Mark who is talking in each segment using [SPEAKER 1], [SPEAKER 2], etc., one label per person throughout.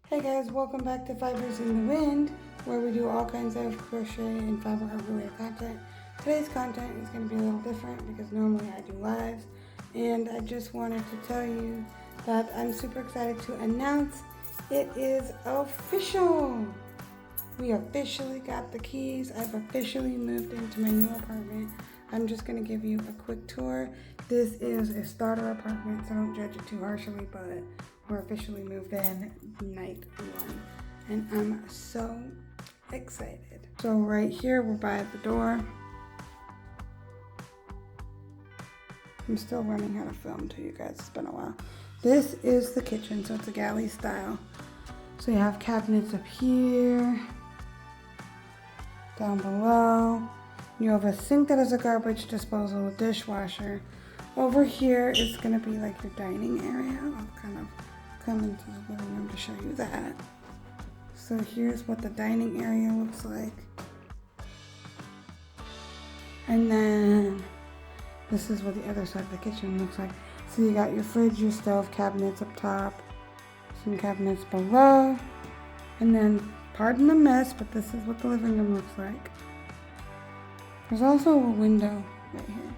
[SPEAKER 1] Hey guys, welcome back to Fibers in the Wind, where we do all kinds of crochet and fiber art related content. Today's content is going to be a little different because normally I do lives, and I just wanted to tell you that I'm super excited to announce it is official. We officially got the keys. I've officially moved into my new apartment. I'm just going to give you a quick tour. This is a starter apartment, so don't judge it too harshly, but we're officially moved in night one, and I'm so excited. So right here, we're by the door. I'm still learning how to film to you guys, it's been a while. This is the kitchen, so it's a galley style. So you have cabinets up here, down below. You have a sink that has a garbage disposal, a dishwasher. Over here is gonna be like your dining area. I'll kind of come into the living room to show you that. So here's what the dining area looks like. And then this is what the other side of the kitchen looks like. So you got your fridge, your stove, cabinets up top, some cabinets below, and then, pardon the mess, but this is what the living room looks like. There's also a window right here.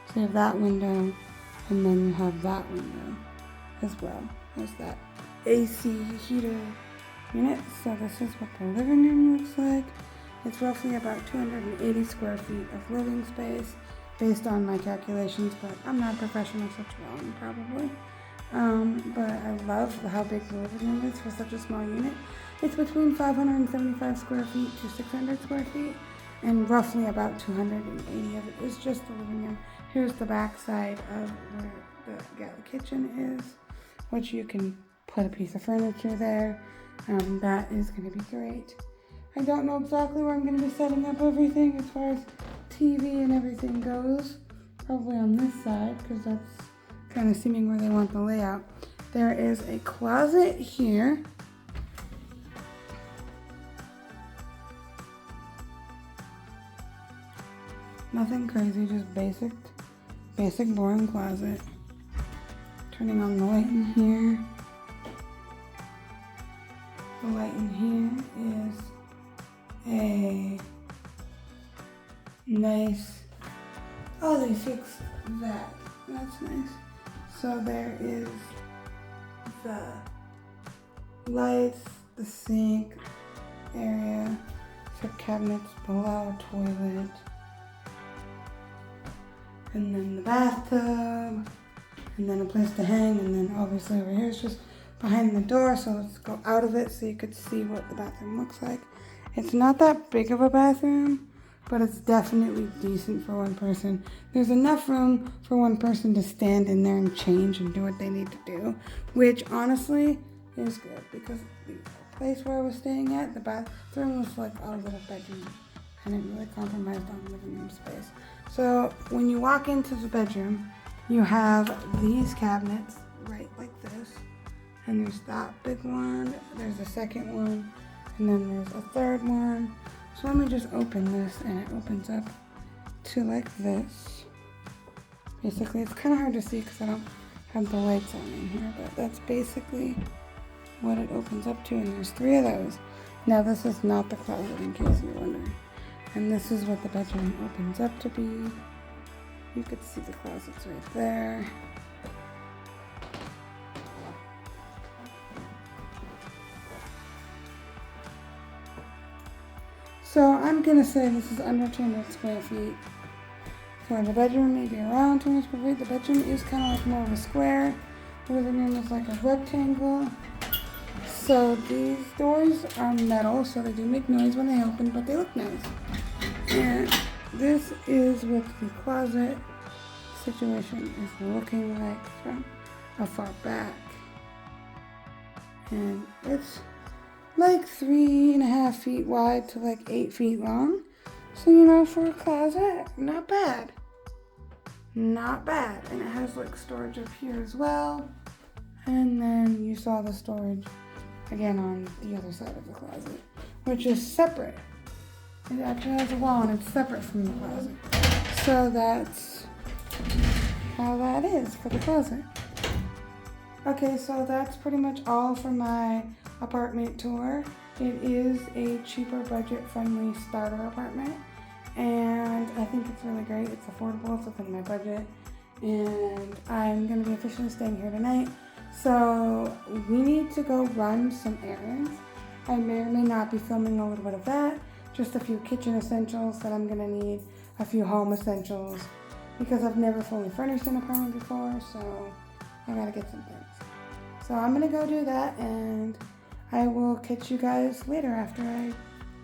[SPEAKER 1] So you have that window, and then you have that window as well. There's that AC heater unit. So this is what the living room looks like. It's roughly about 280 square feet of living space based on my calculations, but I'm not a professional, so it's wrong probably. But I love how big the living room is for such a small unit. It's between 575 square feet to 600 square feet, and roughly about 280 of it is just the living room. Here's the back side of where the kitchen is, which you can put a piece of furniture there. That is going to be great. I don't know exactly where I'm going to be setting up everything as far as TV and everything goes. Probably on this side, because that's kind of seeming where they want the layout. There is a closet here. Nothing crazy, just basic boring closet. Turning on the light in here. The light in here is a nice, oh, they fixed that. That's nice. So there is the lights, the sink area, for cabinets below, toilet, and then the bathtub, and then a place to hang, and then obviously over here is just behind the door, so let's go out of it so you could see what the bathroom looks like. It's not that big of a bathroom, but it's definitely decent for one person. There's enough room for one person to stand in there and change and do what they need to do, which honestly is good, because the place where I was staying at, the bathroom was like our little bedroom, and it really compromised on the living room space. So when you walk into the bedroom, you have these cabinets right like this, and there's that big one, there's a second one, and then there's a third one. So let me just open this, and it opens up to like this. Basically, it's kind of hard to see because I don't have the lights on in here, but that's basically what it opens up to, and there's 3 of those. Now this is not the closet, in case you're wondering. And this is what the bedroom opens up to be. You could see the closets right there. So I'm gonna say this is under 200 square feet. For the bedroom, maybe around 200 square feet. The bedroom is kind of like more of a square. The living room is like a rectangle. So these doors are metal, so they do make noise when they open, but they look nice. And this is what the closet situation is looking like from afar back. And it's like 3.5 feet wide to like 8 feet long. So, you know, for a closet, not bad. Not bad. And it has like storage up here as well. And then you saw the storage again on the other side of the closet, which is separate. It actually has a wall and it's separate from the closet. So that's how that is for the closet. Okay, so that's pretty much all for my apartment tour. It is a cheaper, budget-friendly starter apartment, and I think it's really great. It's affordable, it's within my budget, and I'm going to be officially staying here tonight. So we need to go run some errands. I may or may not be filming a little bit of that, just a few kitchen essentials that I'm going to need, a few home essentials, because I've never fully furnished an apartment before, so I got to get some things. So I'm going to go do that, and I will catch you guys later after I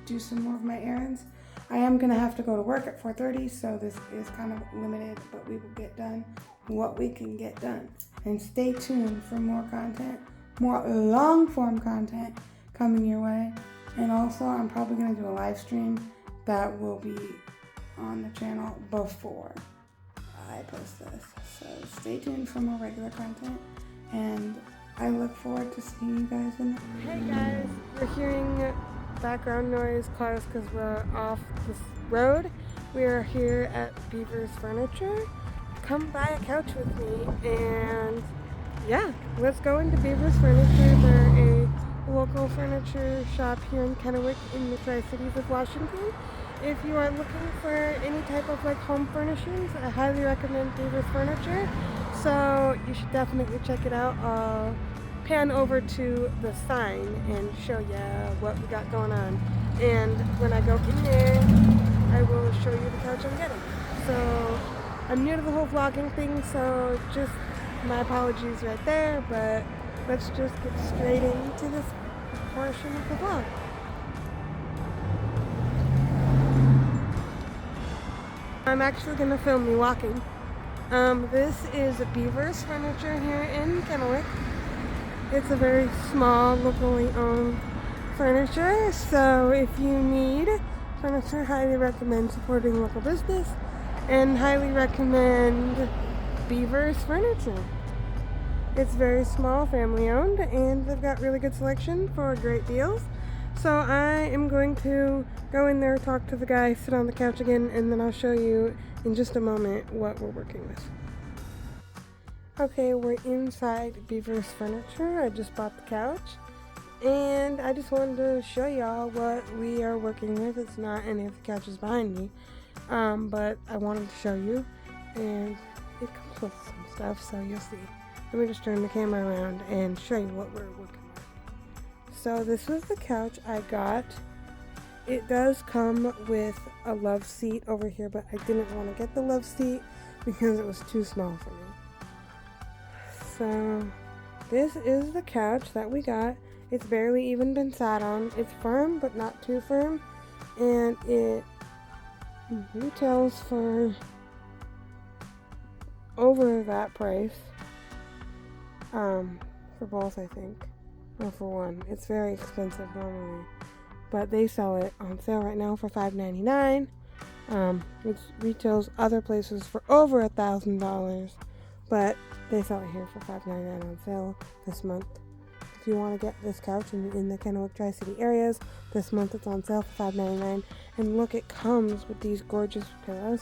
[SPEAKER 1] do some more of my errands. I am going to have to go to work at 4:30, so this is kind of limited, but we will get done what we can get done. And stay tuned for more content, more long-form content coming your way. And also, I'm probably going to do a live stream that will be on the channel before I post this. So stay tuned for more regular content, and I look forward to seeing you guys in the... Hey guys, we're hearing background noise caused because we're off this road. We are here at Beaver's Furniture. Come buy a couch with me, and yeah, let's go into Beaver's Furniture. They're a local furniture shop here in Kennewick in the Tri-Cities of Washington. If you are looking for any type of like home furnishings, I highly recommend Beaver's Furniture. So you should definitely check it out. I'll pan over to the sign and show you what we got going on. And when I go in there, I will show you the couch I'm getting. So I'm new to the whole vlogging thing, so just my apologies right there, but let's just get straight into this portion of the vlog. I'm actually going to film me walking. This is Beaver's Furniture here in Kennewick. It's a very small, locally owned furniture, so if you need furniture, highly recommend supporting local business, and highly recommend Beaver's Furniture. It's very small, family owned, and they've got really good selection for great deals. So I am going to go in there, talk to the guy, sit on the couch again, and then I'll show you in just a moment what we're working with. Okay, we're inside Beaver's Furniture. I just bought the couch, and I just wanted to show y'all what we are working with. It's not any of the couches behind me, but I wanted to show you, and it comes with some stuff, so you'll see. Let me just turn the camera around and show you what we're working with. So this was the couch I got. It does come with a love seat over here, but I didn't want to get the love seat because it was too small for me. So this is the couch that we got. It's barely even been sat on. It's firm, but not too firm. And it retails for over that price. For both, I think. Or for one. It's very expensive normally. But they sell it on sale right now for $5.99. It retails other places for over $1,000. But they sell it here for $5.99 on sale this month. If you want to get this couch in the Kennewick Tri-City areas, this month it's on sale for $5.99. And look, it comes with these gorgeous pillows.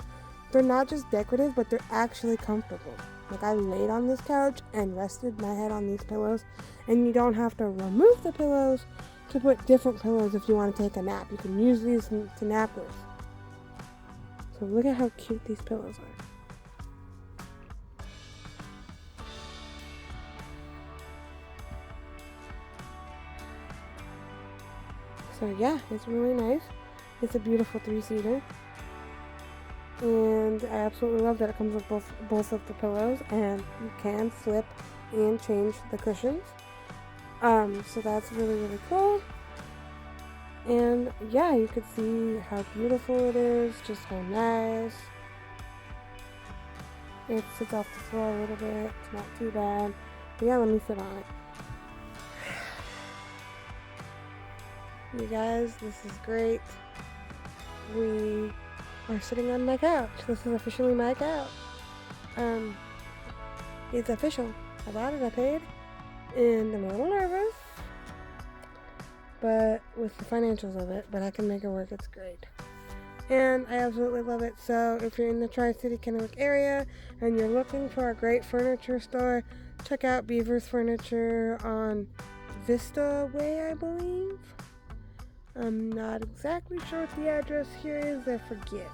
[SPEAKER 1] They're not just decorative, but they're actually comfortable. Like, I laid on this couch and rested my head on these pillows, and you don't have to remove the pillows to put different pillows if you want to take a nap. You can use these to nap with. So look at how cute these pillows are. So yeah, it's really nice. It's a beautiful 3-seater. And I absolutely love that it comes with both of the pillows, and you can flip and change the cushions. So that's really, really cool. And yeah, you could see how beautiful it is, just how nice. It sits off the floor a little bit, it's not too bad. But yeah, let me sit on it. You guys, this is great. We are sitting on my couch. This is officially my couch. It's official. I bought it, I paid, and I'm a little nervous, but with the financials of it, but I can make it work. It's great. And I absolutely love it. So if you're in the Tri-City Kennewick area and you're looking for a great furniture store, check out Beaver's Furniture on
[SPEAKER 2] Vista Way, I believe. I'm not exactly sure what the address here is, I forget.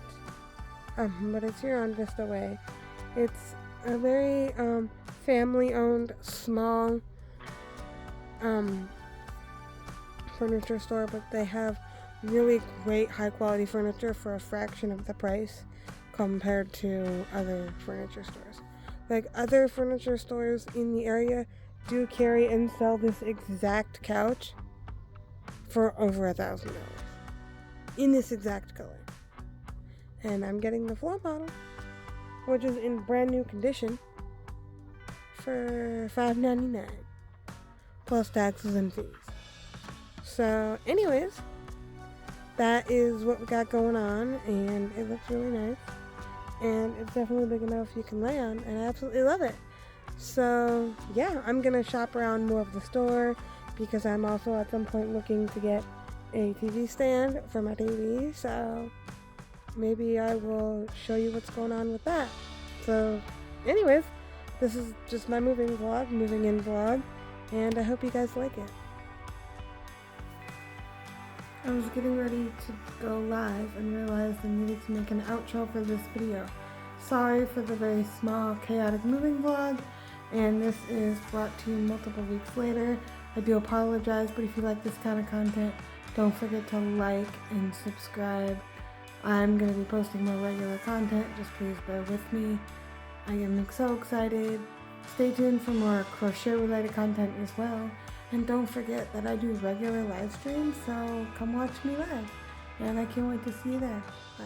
[SPEAKER 2] But it's here on Vista Way. It's a very family-owned, small furniture store, but they have really great high-quality furniture for a fraction of the price compared to other furniture stores. Like, other furniture stores in the area do carry and sell this exact couch for over $1,000 in this exact color. And I'm getting the floor model, which is in brand new condition, for $5.99 plus taxes and fees. So anyways, that is what we got going on, and it looks really nice, and it's definitely big enough you can lay on, and I absolutely love it. So yeah, I'm gonna shop around more of the store, because I'm also at some point looking to get a TV stand for my TV, so maybe I will show you what's going on with that. So anyways, this is just my moving in vlog, and I hope you guys like it.
[SPEAKER 1] I was getting ready to go live and realized I needed to make an outro for this video. Sorry for the very small, chaotic moving vlog, and this is brought to you multiple weeks later. I do apologize, but if you like this kind of content, don't forget to like and subscribe. I'm going to be posting more regular content, just please bear with me. I am so excited. Stay tuned for more crochet related content as well. And don't forget that I do regular live streams, so come watch me live. And I can't wait to see you there. Bye.